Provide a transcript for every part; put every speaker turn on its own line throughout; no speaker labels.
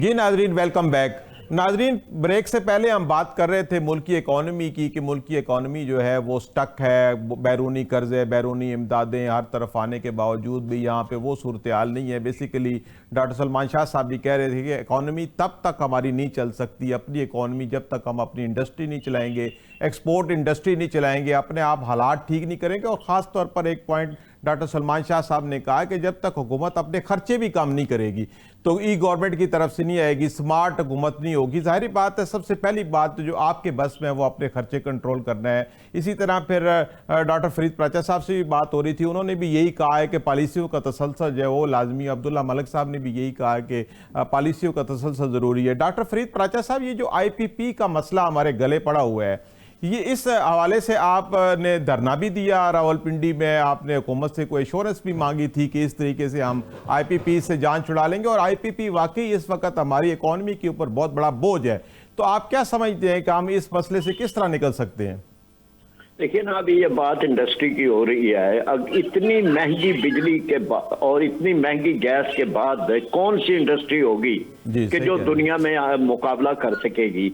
جی ناظرین welcome back. ناظرین break سے پہلے ہم بات کر رہے تھے ملک کی اکانومی کی کہ ملک کی اکانومی جو ہے وہ سٹک ہے، بیرونی قرضے، بیرونی امدادیں ہر طرف آنے کے باوجود بھی یہاں پہ وہ صورتحال نہیں ہے۔ بیسیکلی ڈاکٹر سلمان شاہ صاحب بھی کہہ رہے تھے کہ اکانومی تب تک ہماری نہیں چل سکتی، اپنی اکانومی جب تک ہم اپنی انڈسٹری نہیں چلائیں گے، ایکسپورٹ انڈسٹری نہیں چلائیں گے، اپنے آپ حالات ٹھیک نہیں کریں گے۔ اور خاص طور پر ایک پوائنٹ ڈاکٹر سلمان شاہ صاحب نے کہا کہ جب تک حکومت اپنے خرچے بھی کم نہیں کرے گی تو ای گورنمنٹ کی طرف سے نہیں آئے گی، سمارٹ حکومت نہیں ہوگی۔ ظاہری بات ہے، سب سے پہلی بات جو آپ کے بس میں وہ اپنے خرچے کنٹرول کرنا ہے۔ اسی طرح پھر ڈاکٹر فرید پراچا صاحب سے بھی بات ہو رہی تھی، انہوں نے بھی یہی کہا ہے کہ پالیسیوں کا تسلسل جو ہے وہ لازمی ہے۔ عبداللہ ملک صاحب نے بھی یہی کہا ہے کہ پالیسیوں کا تسلسل ضروری ہے۔ ڈاکٹر فرید پراچا صاحب، یہ جو آئی پی پی کا مسئلہ ہمارے گلے پڑا ہوا ہے، یہ اس حوالے سے آپ نے دھرنا بھی دیا راولپنڈی میں، آپ نے حکومت سے کوئی ایشورنس بھی مانگی تھی کہ اس طریقے سے ہم آئی پی پی سے جان چھڑا لیں گے، اور آئی پی پی واقعی اس وقت ہماری اکانومی کے اوپر بہت بڑا بوجھ ہے۔ تو آپ کیا سمجھتے ہیں کہ ہم اس مسئلے سے کس طرح نکل سکتے ہیں؟
دیکھیے نا، ابھی یہ بات انڈسٹری کی ہو رہی ہے۔ اب اتنی مہنگی بجلی کے بعد اور اتنی مہنگی گیس کے بعد کون سی انڈسٹری ہوگی کہ جو دنیا میں مقابلہ کر سکے گی؟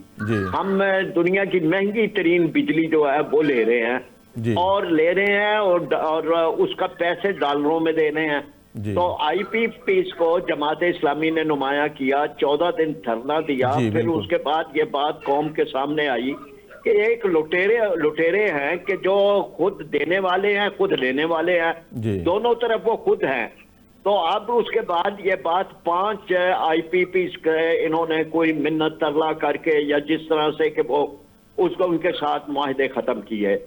ہم دنیا کی مہنگی ترین بجلی جو ہے وہ لے رہے ہیں اور لے رہے ہیں اور اس کا پیسے ڈالروں میں دے رہے ہیں۔ تو آئی پی پیز کو جماعت اسلامی نے نمایاں کیا، 14 دن دھرنا دیا، پھر اس کے بعد یہ بات قوم کے سامنے آئی کہ ایک لٹیرے ہیں کہ جو خود دینے والے ہیں خود لینے والے ہیں، دونوں طرف وہ خود ہیں۔ تو اب اس کے بعد یہ بات 5 آئی پی پیز انہوں نے کوئی منت ترلا کر کے یا جس طرح سے کہ وہ اس کو ان کے ساتھ معاہدے ختم کیے،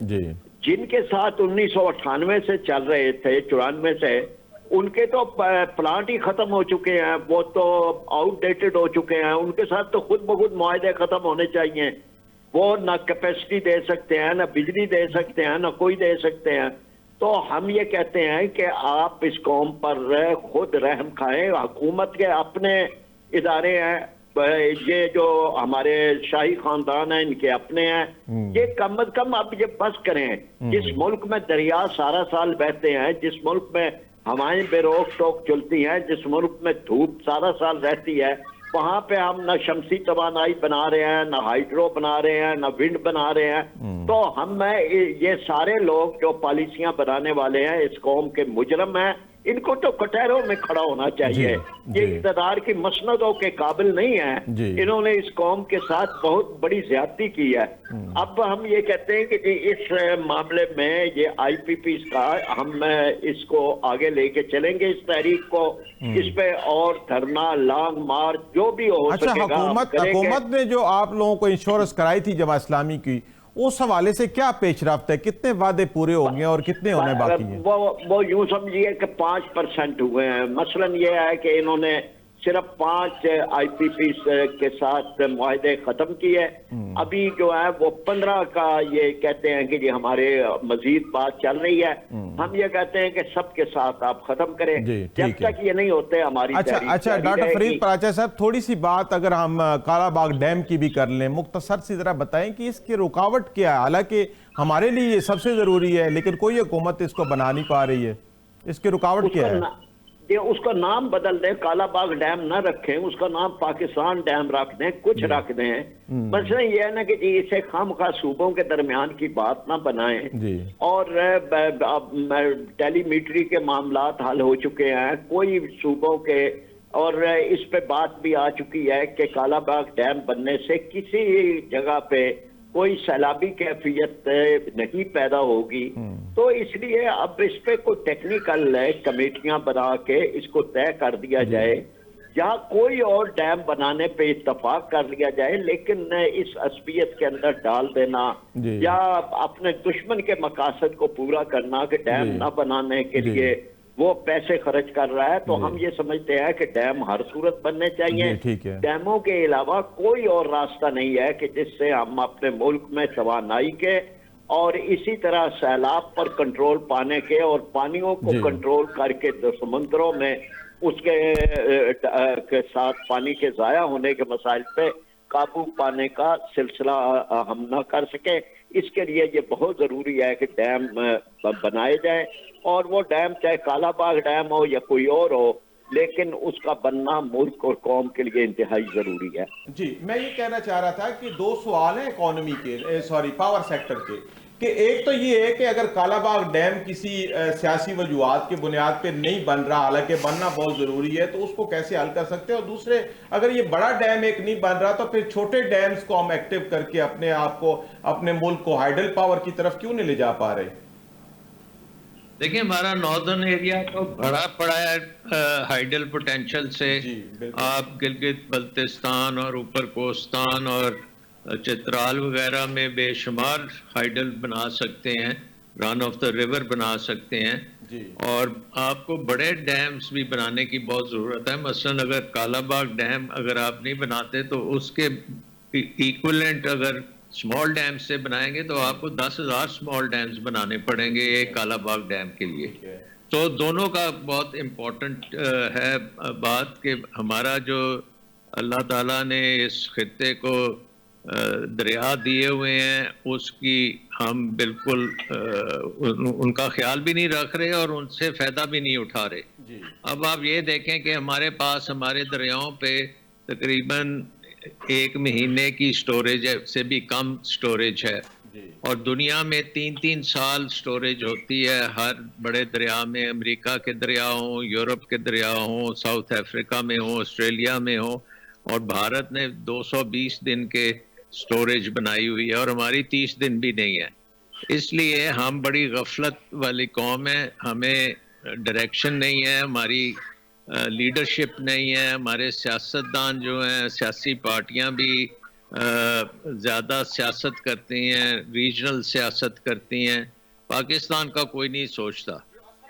جن کے ساتھ 1998 سے چل رہے تھے، 94 سے، ان کے تو پلانٹ ہی ختم ہو چکے ہیں، وہ تو آؤٹ ڈیٹڈ ہو چکے ہیں۔ ان کے ساتھ تو خود بخود معاہدے ختم ہونے چاہیے۔ وہ نہ کیپیسٹی دے سکتے ہیں، نہ بجلی دے سکتے ہیں، نہ کوئی دے سکتے ہیں۔ تو ہم یہ کہتے ہیں کہ آپ اس قوم پر خود رحم کھائیں۔ حکومت کے اپنے ادارے ہیں، یہ جو ہمارے شاہی خاندان ہیں ان کے اپنے ہیں، یہ کم از کم اب یہ بس کریں۔ جس ملک میں دریا سارا سال بہتے ہیں، جس ملک میں ہوائیں بے روک ٹوک چلتی ہیں، جس ملک میں دھوپ سارا سال رہتی ہے، وہاں پہ ہم نہ شمسی توانائی بنا رہے ہیں، نہ ہائیڈرو بنا رہے ہیں، نہ ونڈ بنا رہے ہیں۔ تو ہم یہ سارے لوگ جو پالیسیاں بنانے والے ہیں اس قوم کے مجرم ہیں، ان کو تو کٹہروں میں کھڑا ہونا چاہیے۔ یہ اقتدار کی مسندوں کے قابل نہیں ہیں۔ انہوں نے اس قوم کے ساتھ بہت بڑی زیادتی کی ہے۔ اب ہم یہ کہتے ہیں کہ اس معاملے میں یہ آئی پی پیز کا ہم اس کو آگے لے کے چلیں گے، اس تحریک کو، اس پہ اور دھرنا، لانگ مارچ جو بھی ہو سکے گا
حکومت نے جو آپ لوگوں کو انشورنس کرائی تھی جماعت اسلامی کی، اس حوالے سے کیا پیش رفت ہے؟ کتنے وعدے پورے ہو گئے اور کتنے ہونے باقی ہیں؟
وہ یوں سمجھیے کہ 5% ہوئے ہیں۔ مثلا یہ ہے کہ انہوں نے صرف 5 آئی پی پی کے ساتھ معاہدے ختم کیے۔ ابھی جو ہے وہ 15 کا یہ کہتے ہیں کہ جی ہمارے مزید بات چل رہی ہے۔ ہم یہ کہتے ہیں کہ سب کے ساتھ آپ ختم کریں، جب تک یہ نہیں ہوتے ہماری تحریک۔
اچھا ڈاکٹر فرید پراچا صاحب، تھوڑی سی بات اگر ہم کالا باغ ڈیم کی بھی کر لیں، مختصر سی ذرا بتائیں کہ اس کی رکاوٹ کیا ہے؟ حالانکہ ہمارے لیے یہ سب سے ضروری ہے، لیکن کوئی حکومت اس کو بنا نہیں پا رہی ہے، اس کی رکاوٹ کیا ہے؟
اس کا نام بدل دیں، کالا باغ ڈیم نہ رکھیں، اس کا نام پاکستان ڈیم رکھ دیں، کچھ رکھ دیں۔ مسئلہ یہ ہے نا کہ جی اسے خام خواہ صوبوں کے درمیان کی بات نہ بنائیں، اور ٹیلی میٹری کے معاملات حل ہو چکے ہیں، کوئی صوبوں کے، اور اس پہ بات بھی آ چکی ہے کہ کالا باغ ڈیم بننے سے کسی جگہ پہ کوئی سیلابی کیفیت نہیں پیدا ہوگی۔ تو اس لیے اب اس پہ کوئی ٹیکنیکل کمیٹیاں بنا کے اس کو طے کر دیا جائے، یا کوئی اور ڈیم بنانے پہ اتفاق کر لیا جائے، لیکن اس عصبیت کے اندر ڈال دینا یا اپنے دشمن کے مقاصد کو پورا کرنا کہ ڈیم نہ بنانے کے لیے وہ پیسے خرچ کر رہا ہے، تو ہم یہ سمجھتے ہیں کہ ڈیم ہر صورت بننے چاہیے۔ ڈیموں کے علاوہ کوئی اور راستہ نہیں ہے کہ جس سے ہم اپنے ملک میں توانائی کے اور اسی طرح سیلاب پر کنٹرول پانے کے اور پانیوں کو کنٹرول کر کے سمندروں میں اس کے ساتھ پانی کے ضائع ہونے کے مسائل پہ قابو پانے کا سلسلہ ہم نہ کر سکیں۔ اس کے لیے یہ بہت ضروری ہے کہ ڈیم بنائے جائیں، اور وہ ڈیم چاہے کالا باغ ڈیم ہو یا کوئی اور ہو، لیکن اس کا بننا ملک اور قوم کے لیے انتہائی ضروری ہے.
جی میں یہ کہنا چاہ رہا تھا کہ دو سوال ہیں اکانومی کے پاور سیکٹر کے، کہ ایک تو یہ ہے کہ اگر کالا باغ ڈیم کسی سیاسی وجوہات کے بنیاد پہ نہیں بن رہا، حالانکہ بننا بہت ضروری ہے، تو اس کو کیسے حل کر سکتے ہیں، اور دوسرے اگر یہ بڑا ڈیم ایک نہیں بن رہا تو پھر چھوٹے ڈیمز کو ہم ایکٹیو کر کے اپنے آپ کو، اپنے ملک کو ہائیڈل پاور کی طرف کیوں نہیں لے جا پا رہے؟
دیکھیں ہمارا ناردرن ایریا تو بڑا پڑا ہے ہائیڈل پوٹینشل سے. آپ گلگت بلتستان اور اوپر کوستان اور چترال وغیرہ میں بے شمار ہائیڈل بنا سکتے ہیں، رن آف دا ریور بنا سکتے ہیں. اور آپ کو بڑے ڈیمز بھی بنانے کی بہت ضرورت ہے. مثلا اگر کالا باغ ڈیم اگر آپ نہیں بناتے تو اس کے ایکولنٹ اگر اسمال ڈیم سے بنائیں گے تو آپ کو 10,000 اسمال ڈیمز بنانے پڑیں گے ایک کالا باغ ڈیم کے لیے. تو دونوں کا بہت امپورٹنٹ ہے بات کہ ہمارا جو اللہ تعالیٰ نے اس خطے کو دریا دیے ہوئے ہیں اس کی ہم بالکل ان کا خیال بھی نہیں رکھ رہے اور ان سے فائدہ بھی نہیں اٹھا رہے. اب آپ یہ دیکھیں کہ ہمارے پاس ہمارے دریاؤں پہ تقریباً 1 مہینے کی سٹوریج سے بھی کم سٹوریج ہے، اور دنیا میں 3 سال سٹوریج ہوتی ہے ہر بڑے دریا میں. امریکہ کے دریا ہوں، یورپ کے دریا ہوں، ساؤتھ افریقہ میں ہوں، آسٹریلیا میں ہوں، اور بھارت نے 220 دن کے سٹوریج بنائی ہوئی ہے اور ہماری 30 دن بھی نہیں ہے. اس لیے ہم بڑی غفلت والی قوم ہے، ہمیں ڈائریکشن نہیں ہے، ہماری لیڈرشپ نہیں ہے. ہمارے سیاستدان جو ہیں، سیاسی پارٹیاں بھی زیادہ سیاست کرتی ہیں، ریجنل سیاست کرتی ہیں. پاکستان کا کوئی نہیں سوچتا.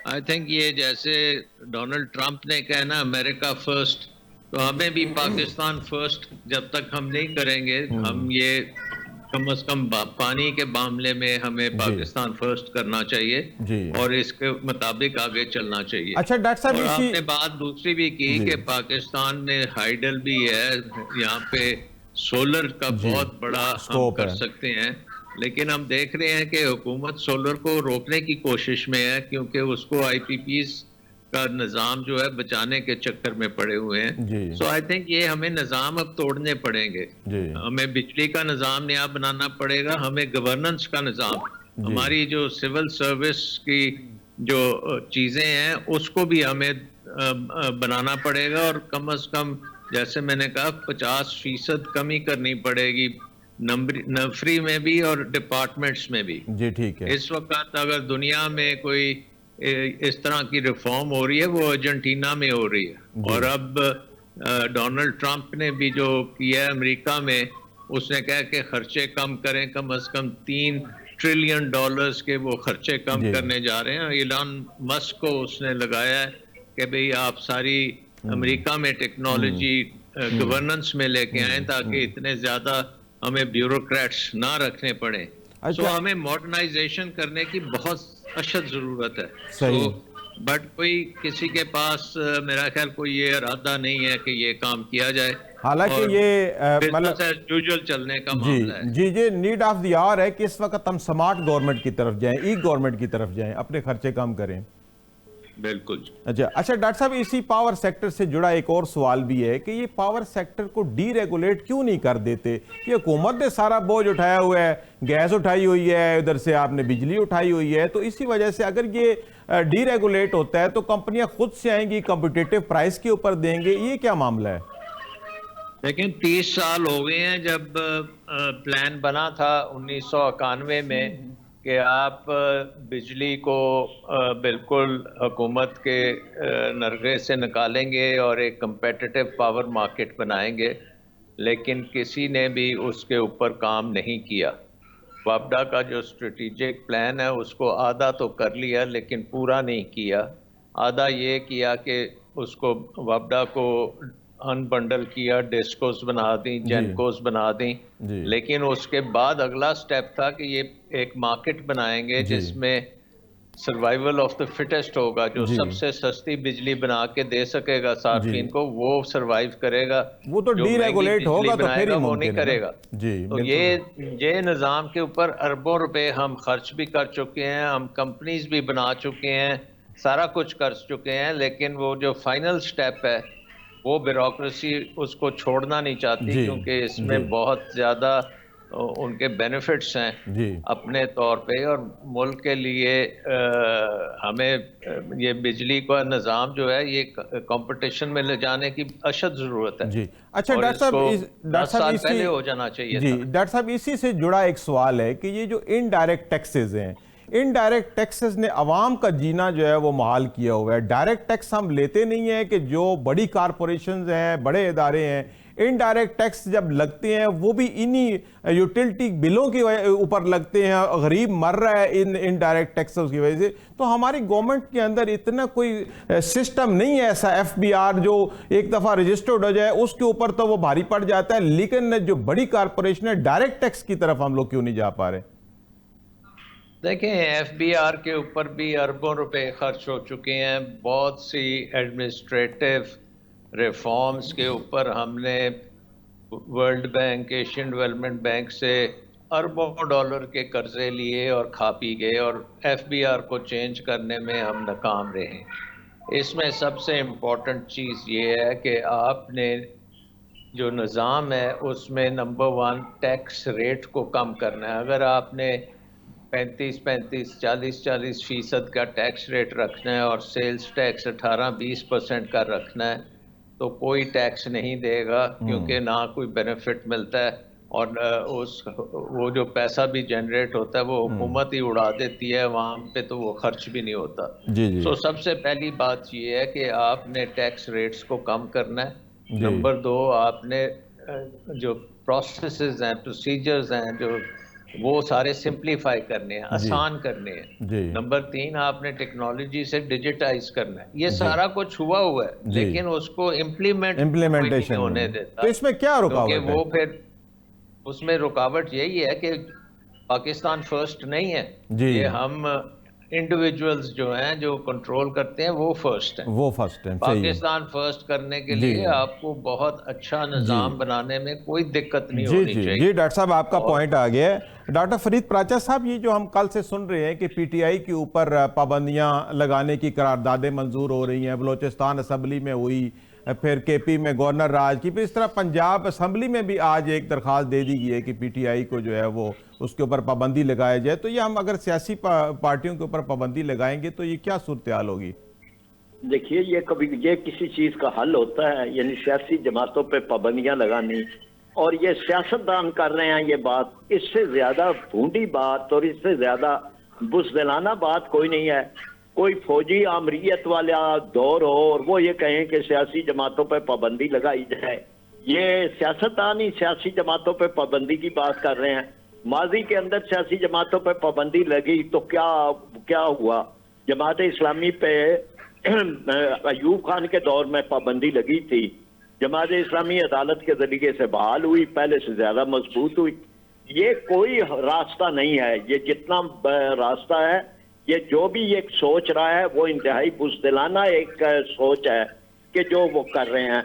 آئی تھنک یہ جیسے ڈونلڈ ٹرمپ نے کہنا امریکہ فرسٹ، تو ہمیں بھی پاکستان فرسٹ جب تک ہم نہیں کریں گے، ہم یہ کم از کم پانی کے معاملے میں ہمیں پاکستان فرسٹ کرنا چاہیے اور اس کے مطابق آگے چلنا چاہیے.
اچھا ڈاکٹر صاحب،
اور آپ نے بات دوسری بھی کی کہ پاکستان میں ہائیڈل بھی ہے، یہاں پہ سولر کا بہت بڑا ہم کر سکتے ہیں، لیکن ہم دیکھ رہے ہیں کہ حکومت سولر کو روکنے کی کوشش میں ہے کیونکہ اس کو آئی پی پیز کا نظام جو ہے بچانے کے چکر میں پڑے ہوئے ہیں. سو آئی تھنک یہ ہمیں نظام اب توڑنے پڑیں گے. ہمیں بجلی کا نظام نیا بنانا پڑے گا، ہمیں گورننس کا نظام، ہماری جو سول سروس کی جو چیزیں ہیں اس کو بھی ہمیں بنانا پڑے گا، اور کم از کم جیسے میں نے کہا 50% کمی کرنی پڑے گی نفری میں بھی اور ڈپارٹمنٹس میں بھی.
جی ٹھیک ہے.
اس وقت اگر دنیا میں کوئی اس طرح کی ریفارم ہو رہی ہے وہ ارجنٹینا میں ہو رہی ہے، اور اب ڈونلڈ ٹرمپ نے بھی جو کیا ہے امریکہ میں، اس نے کہا کہ خرچے کم کریں، کم از کم $3 ٹریلین کے وہ خرچے کم کرنے جا رہے ہیں. ایلان مسک کو اس نے لگایا ہے کہ بھئی آپ ساری امریکہ میں ٹیکنالوجی گورننس میں لے کے آئیں تاکہ اتنے زیادہ ہمیں بیوروکریٹس نہ رکھنے پڑیں. سو ہمیں ماڈرنائزیشن کرنے کی بہت اشد ضرورت ہے. بٹ کوئی کسی کے پاس میرا خیال کوئی یہ ارادہ نہیں ہے کہ یہ کام کیا جائے،
حالانکہ یہ
بزنس ایز یوزول چلنے کا معاملہ ہے.
جی نیڈ آف دی آور ہے کہ اس وقت ہم سمارٹ گورنمنٹ کی طرف جائیں، ای گورنمنٹ کی طرف جائیں، اپنے خرچے کم کریں.
بالکل.
اچھا ڈاکٹر صاحب، اسی پاور سیکٹر سے جڑا ایک اور سوال بھی ہے کہ یہ پاور سیکٹر کو ڈی ریگولیٹ کیوں نہیں کر دیتے؟ یہ حکومت نے سارا بوجھ اٹھایا ہوا ہے، گیس اٹھائی ہوئی ہے، ادھر سے آپ نے بجلی اٹھائی ہوئی ہے، تو اسی وجہ سے اگر یہ ڈی ریگولیٹ ہوتا ہے تو کمپنیاں خود سے آئیں گی، کمپٹیٹیو پرائس کے اوپر دیں گے. یہ کیا معاملہ ہے؟
لیکن 30 سال ہو گئے ہیں جب پلان بنا تھا 1991 میں کہ آپ بجلی کو بالکل حکومت کے نرغے سے نکالیں گے اور ایک کمپیٹیٹیو پاور مارکیٹ بنائیں گے، لیکن کسی نے بھی اس کے اوپر کام نہیں کیا. وابڈا کا جو اسٹریٹجک پلان ہے اس کو آدھا تو کر لیا لیکن پورا نہیں کیا. آدھا یہ کیا کہ اس کو وابڈا کو ان بنڈل کیا، ڈسکوز بنا دیں، جینکوز بنا دیں، لیکن اس کے بعد اگلا سٹیپ تھا کہ یہ ایک مارکیٹ بنائیں گے جس میں سروائیول آف دا فٹسٹ ہوگا، جو سب سے سستی بجلی بنا کے دے سکے گا صارفین کو وہ سروائیو کرے گا.
وہ تو ڈی ریگولیٹ ہوگا تو پھر ہی
وہ نہیں کرے گا. تو یہ نظام کے اوپر اربوں روپے ہم خرچ بھی کر چکے ہیں، ہم کمپنیز بھی بنا چکے ہیں، سارا کچھ کر چکے ہیں، لیکن وہ جو فائنل سٹیپ ہے وہ بیوروکریسی اس کو چھوڑنا نہیں چاہتی، کیونکہ اس میں بہت زیادہ ان کے بینیفٹس ہیں اپنے طور پہ، اور ملک کے لیے ہمیں یہ بجلی کا نظام جو ہے یہ کمپٹیشن میں لے جانے کی اشد ضرورت ہے۔
اچھا ڈاکٹر صاحب،
10 سال پہلے ہو جانا چاہیے تھا۔
ڈاکٹر صاحب اسی سے جڑا ایک سوال ہے کہ یہ جو انڈائریکٹ ٹیکسز ہیں، انڈائریکٹ ٹیکسز نے عوام کا جینا جو ہے وہ محال کیا ہوا ہے۔ ڈائریکٹ ٹیکس ہم لیتے نہیں ہیں کہ جو بڑی کارپوریشنز ہیں، بڑے ادارے ہیں، انڈائریکٹ ٹیکس جب لگتے ہیں وہ بھی انہی یوٹیلٹی بلوں کے اوپر لگتے ہیں، غریب مر رہا ہے ان انڈائریکٹ ٹیکسز کی وجہ سے۔ تو ہماری گورنمنٹ کے اندر اتنا کوئی سسٹم نہیں ہے ایسا ایف بی آر جو ایک دفعہ رجسٹرڈ ہو جائے اس کے اوپر تو وہ بھاری پڑ جاتا ہے، لیکن جو بڑی کارپوریشن ہے ڈائریکٹ ٹیکس کی طرف ہم لوگ کیوں نہیں جا پا رہے؟
دیکھیں ایف بی آر کے اوپر بھی اربوں روپے خرچ ہو چکے ہیں، بہت سی ایڈمنسٹریٹو ریفارمز کے اوپر ہم نے world bank, Asian development bank سے اربوں ڈالر کے قرضے لیے اور کھا پی گئے، اور ایف بی آر کو چینج کرنے میں ہم ناکام رہے۔ اس میں سب سے امپورٹنٹ چیز یہ ہے کہ آپ نے جو نظام ہے اس میں نمبر 1 ٹیکس ریٹ کو کم کرنا ہے۔ اگر آپ نے 35 40% کا ٹیکس ریٹ رکھنا ہے اور سیلز ٹیکس 18-20% کا رکھنا ہے تو کوئی ٹیکس نہیں دے گا، کیونکہ نہ کوئی بینیفٹ ملتا ہے، اور وہ جو پیسہ بھی جنریٹ ہوتا ہے وہ حکومت ہی اڑا دیتی ہے، عوام پہ تو وہ خرچ بھی نہیں ہوتا۔ تو سب سے پہلی بات یہ ہے کہ آپ نے ٹیکس ریٹس کو کم کرنا ہے۔ نمبر 2، آپ نے جو پروسیسز ہیں، پروسیجرز ہیں، جو وہ سارے سمپلیفائی کرنے ہیں، آسان کرنے ہیں۔ نمبر 3، آپ نے ٹیکنالوجی سے ڈیجیٹائز کرنا ہے۔ یہ سارا کچھ ہوا ہے، لیکن اس کو امپلیمنٹیشن ہونے دیتا۔
تو اس میں کیا رکاوٹ ہے؟
وہ پھر اس میں رکاوٹ یہی ہے کہ پاکستان فرسٹ نہیں ہے، یہ ہم انڈیویجولز جو ہیں جو کنٹرول کرتے ہیں وہ فرسٹ ہیں۔ پاکستان فرسٹ کرنے کے لیے آپ کو بہت اچھا نظام بنانے میں کوئی دقت نہیں ہونی چاہیے۔
جی ڈاکٹر صاحب آپ کا پوائنٹ آ گیا ہے۔ ڈاکٹر فرید پراچا صاحب، یہ جو ہم کل سے سن رہے ہیں کہ پی ٹی آئی کے اوپر پابندیاں لگانے کی قراردادیں منظور ہو رہی ہیں، بلوچستان اسمبلی میں ہوئی، پھر کے پی میں گورنر راج کی، پھر اس طرح پنجاب اسمبلی میں بھی آج ایک درخواست دے دی گئی ہے کہ پی ٹی آئی کو جو ہے وہ اس کے اوپر پابندی لگایا جائے۔ تو یہ ہم اگر سیاسی پارٹیوں کے اوپر پابندی لگائیں گے تو یہ کیا صورتحال ہوگی؟
دیکھیے یہ کسی چیز کا حل ہوتا ہے، یعنی سیاسی جماعتوں پہ پابندیاں لگانی، اور یہ سیاستدان کر رہے ہیں یہ بات، اس سے زیادہ بھونڈی بات اور اس سے زیادہ بزدلانہ بات کوئی نہیں ہے۔ کوئی فوجی آمریت والا دور ہو اور وہ یہ کہیں کہ سیاسی جماعتوں پہ پابندی لگائی جائے، یہ سیاستدان ہی سیاسی جماعتوں پہ پابندی کی بات کر رہے ہیں۔ ماضی کے اندر سیاسی جماعتوں پہ پابندی لگی تو کیا ہوا؟ جماعت اسلامی پہ ایوب خان کے دور میں پابندی لگی تھی، جماعت اسلامی عدالت کے ذریعے سے بحال ہوئی، پہلے سے زیادہ مضبوط ہوئی۔ یہ کوئی راستہ نہیں ہے، یہ جتنا راستہ ہے، یہ جو بھی ایک سوچ رہا ہے وہ انتہائی بزدلانہ ایک سوچ ہے کہ جو وہ کر رہے ہیں۔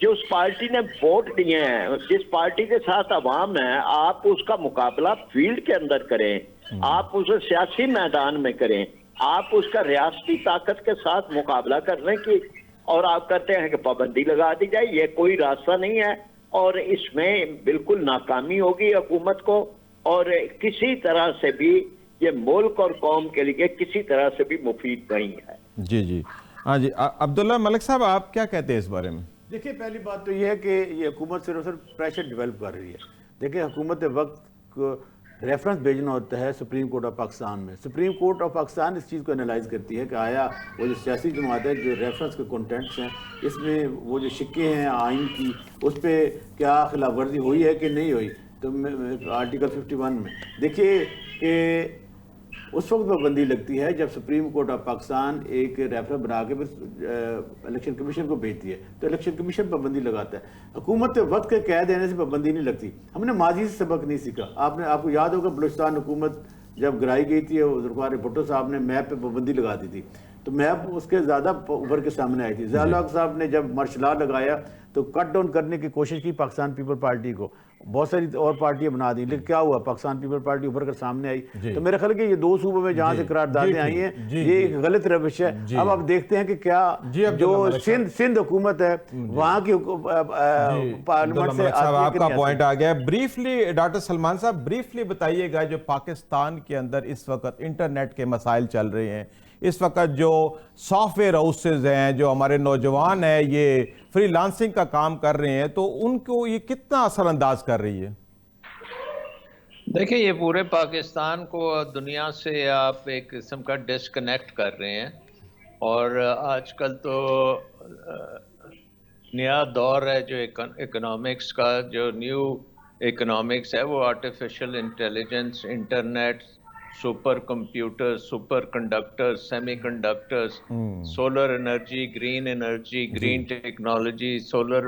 جس پارٹی نے ووٹ دیے ہیں، جس پارٹی کے ساتھ عوام ہے، آپ اس کا مقابلہ فیلڈ کے اندر کریں، آپ اسے سیاسی میدان میں کریں، آپ اس کا ریاستی طاقت کے ساتھ مقابلہ کرنے کی، اور آپ کہتے ہیں کہ پابندی لگا دی جائے، یہ کوئی راستہ نہیں ہے، اور اس میں بالکل ناکامی ہوگی حکومت کو، اور کسی طرح سے بھی یہ ملک اور قوم کے لیے کسی طرح سے بھی مفید نہیں ہے۔
جی ہاں جی، عبداللہ ملک صاحب آپ کیا کہتے ہیں اس بارے میں؟
دیکھیں پہلی بات تو یہ ہے کہ یہ حکومت صرف پریشر ڈیولپ کر رہی ہے۔ دیکھیں حکومت وقت کو ریفرنس بھیجنا ہوتا ہے سپریم کورٹ آف پاکستان میں۔ سپریم کورٹ آف پاکستان اس چیز کو انالائز کرتی ہے کہ آیا وہ جو سیاسی جماعت ہے جو ریفرنس کے کنٹینٹس ہیں اس میں وہ جو شکے ہیں آئین کی اس پہ کیا خلاف ورزی ہوئی ہے کہ نہیں ہوئی۔ تو آرٹیکل 51 میں دیکھیے کہ اس وقت پابندی لگتی ہے جب سپریم کورٹ آف پاکستان ایک ریفرنس بنا کے الیکشن کمیشن کو بھیجتی ہے تو الیکشن کمیشن پابندی لگاتا ہے۔ حکومت وقت کے کہہ دینے سے پابندی نہیں لگتی۔ ہم نے ماضی سے سبق نہیں سیکھا۔ آپ کو یاد ہوگا بلوچستان حکومت جب گرائی گئی تھی ذوالفقار بھٹو صاحب نے میپ پہ پابندی لگا دی تھی، تو میپ اس کے زیادہ ابھر کے سامنے آئی تھی. ضیاء الحق صاحب نے جب مارشل لا لگایا تو کٹ ڈاؤن کرنے کی کوشش کی پاکستان پیپل پارٹی کو, بہت ساری اور پارٹیاں بنا دی, لیکن کیا ہوا, پاکستان پیپل پارٹی ابھر کر سامنے آئی. تو میرا خیال ہے کہ یہ 2 صوبوں میں جہاں سے قراردادیں آئی ہیں یہ ایک غلط روش ہے. اب آپ دیکھتے ہیں کہ کیا جو سندھ حکومت ہے وہاں کی پارلیمنٹ سے
آپ کا پوائنٹ آ گیا. بریفلی ڈاکٹر سلمان صاحب بریفلی بتائیے گا, جو پاکستان کے اندر اس وقت انٹرنیٹ کے مسائل چل رہے ہیں, اس وقت جو سافٹ ویئر ہاؤسز ہیں, جو ہمارے نوجوان ہیں یہ فری لانسنگ کا کام کر رہے ہیں, تو ان کو یہ کتنا اثر انداز کر رہی ہے؟
دیکھیں, یہ پورے پاکستان کو دنیا سے آپ ایک قسم کا ڈسکنیکٹ کر رہے ہیں. اور آج کل تو نیا دور ہے جو اکنامکس کا, جو نیو اکنامکس ہے وہ artificial intelligence, internet, super computer, super conductor, semi conductors, solar energy, green technology, solar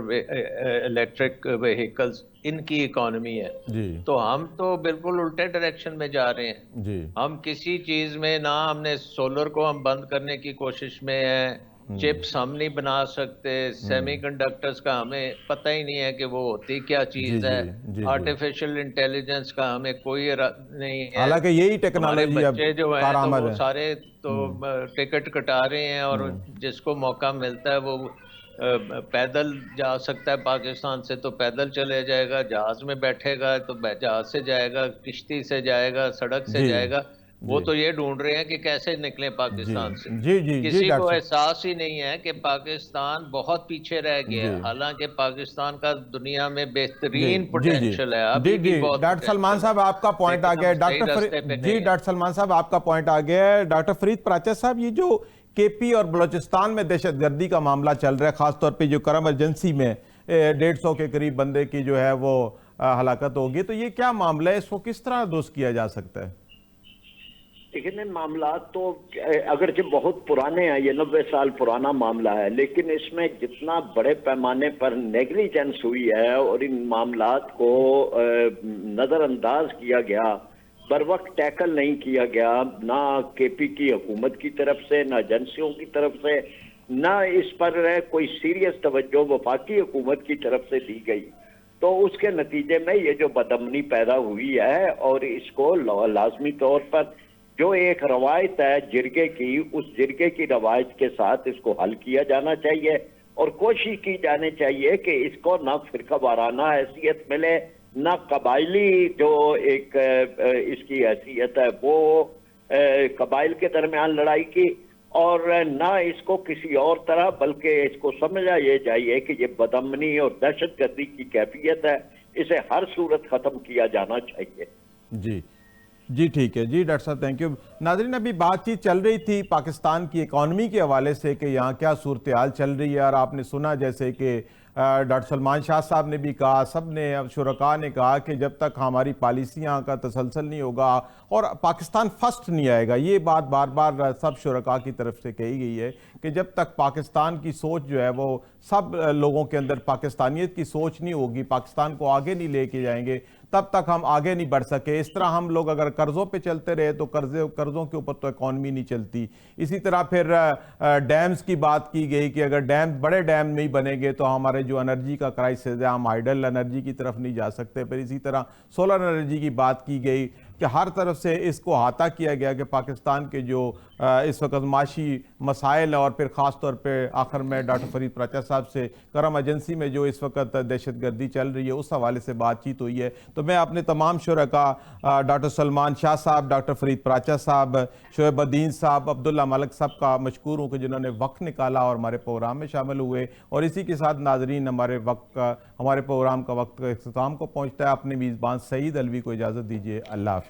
electric vehicles, ان کی اکانومی ہے. تو ہم تو بالکل الٹے ڈائریکشن میں جا رہے ہیں. ہم کسی چیز میں نہ, ہم نے سولر کو ہم بند کرنے کی کوشش میں ہیں, چپس ہم نہیں بنا سکتے, سیمی کنڈکٹرز کا ہمیں پتہ ہی نہیں ہے کہ وہ ہوتی کیا چیز ہے, آرٹیفیشل انٹیلیجنس کا ہمیں کوئی نہیں ہے.
حالانکہ یہی ٹیکنالوجی اب
بچے جو ہیں
کارآمد
تو
ہے,
سارے تو ٹکٹ کٹا رہے ہیں, اور جس کو موقع ملتا ہے وہ پیدل جا سکتا ہے پاکستان سے تو پیدل چلے جائے گا, جہاز میں بیٹھے گا تو جہاز سے جائے گا, کشتی سے جائے گا, سڑک سے جائے گا. وہ تو یہ ڈھونڈ رہے ہیں کہ کیسے نکلیں پاکستان سے. کسی کو احساس ہی نہیں ہے کہ پاکستان بہت پیچھے رہ گیا ہے, حالانکہ پاکستان کا دنیا میں بہترین پوٹینشل ہے.
ڈاکٹر سلمان صاحب آپ کا پوائنٹ آ گیا. ڈاکٹر سلمان صاحب آپ کا پوائنٹ آ گیا. ڈاکٹر فرید پراچا صاحب, یہ جو کے پی اور بلوچستان میں دہشت گردی کا معاملہ چل رہا ہے, خاص طور پہ جو کرم ایجنسی میں 150 کے قریب بندے کی جو ہے وہ ہلاکت ہوگی, تو یہ کیا معاملہ ہے, اس کو کس طرح درست کیا جا سکتا ہے؟
لیکن معاملات تو اگرچہ بہت پرانے ہیں, یہ 90 سال پرانا معاملہ ہے, لیکن اس میں جتنا بڑے پیمانے پر نیگلیجنس ہوئی ہے اور ان معاملات کو نظر انداز کیا گیا, بر وقت ٹیکل نہیں کیا گیا, نہ کے پی کی حکومت کی طرف سے, نہ ایجنسیوں کی طرف سے, نہ اس پر کوئی سیریس توجہ وفاقی حکومت کی طرف سے دی گئی, تو اس کے نتیجے میں یہ جو بدامنی پیدا ہوئی ہے, اور اس کو لازمی طور پر جو ایک روایت ہے جرگے کی, اس جرگے کی روایت کے ساتھ اس کو حل کیا جانا چاہیے, اور کوشش کی جانی چاہیے کہ اس کو نہ فرقہ وارانہ حیثیت ملے, نہ قبائلی جو ایک اس کی حیثیت ہے وہ قبائل کے درمیان لڑائی کی, اور نہ اس کو کسی اور طرح, بلکہ اس کو سمجھا یہ چاہیے کہ یہ بدامنی اور دہشت گردی کی کیفیت ہے, اسے ہر صورت ختم کیا جانا چاہیے.
جی ٹھیک ہے. جی ڈاکٹر صاحب تھینک یو. ناظرین, ابھی بات چیت چل رہی تھی پاکستان کی اکانومی کے حوالے سے کہ یہاں کیا صورتحال چل رہی ہے, اور آپ نے سنا جیسے کہ ڈاکٹر سلمان شاہ صاحب نے بھی کہا, سب نے شرکاء نے کہا کہ جب تک ہماری پالیسیاں کا تسلسل نہیں ہوگا اور پاکستان فرسٹ نہیں آئے گا, یہ بات بار بار سب شرکاء کی طرف سے کہی گئی ہے کہ جب تک پاکستان کی سوچ جو ہے وہ سب لوگوں کے اندر پاکستانیت کی سوچ نہیں ہوگی, پاکستان کو آگے نہیں لے کے جائیں گے, تب تک ہم آگے نہیں بڑھ سکے. اس طرح ہم لوگ اگر قرضوں پہ چلتے رہے تو قرضوں کے اوپر تو اکانومی نہیں چلتی. اسی طرح پھر ڈیمز کی بات کی گئی کہ اگر بڑے ڈیم نہیں بنیں گے تو ہمارے جو انرجی کا کرائسس ہے, ہم ہائیڈل انرجی کی طرف نہیں جا سکتے. پھر اسی طرح سولر انرجی کی بات کی گئی کہ ہر طرف سے اس کو احاطہ کیا گیا کہ پاکستان کے جو اس وقت معاشی مسائل, اور پھر خاص طور پہ آخر میں ڈاکٹر فرید پراچا صاحب سے کرم ایجنسی میں جو اس وقت دہشت گردی چل رہی ہے اس حوالے سے بات چیت ہوئی ہے. تو میں اپنے تمام شرکاء ڈاکٹر سلمان شاہ صاحب, ڈاکٹر فرید پراچا صاحب, شعیب الدین صاحب, عبداللہ ملک صاحب کا مشکور ہوں کہ جنہوں نے وقت نکالا اور ہمارے پروگرام میں شامل ہوئے. اور اسی کے ساتھ ناظرین, ہمارے پروگرام کا وقت اختتام کو پہنچتا ہے. اپنے میزبان سعید الوی کو اجازت دیجیے. اللہ حافظ.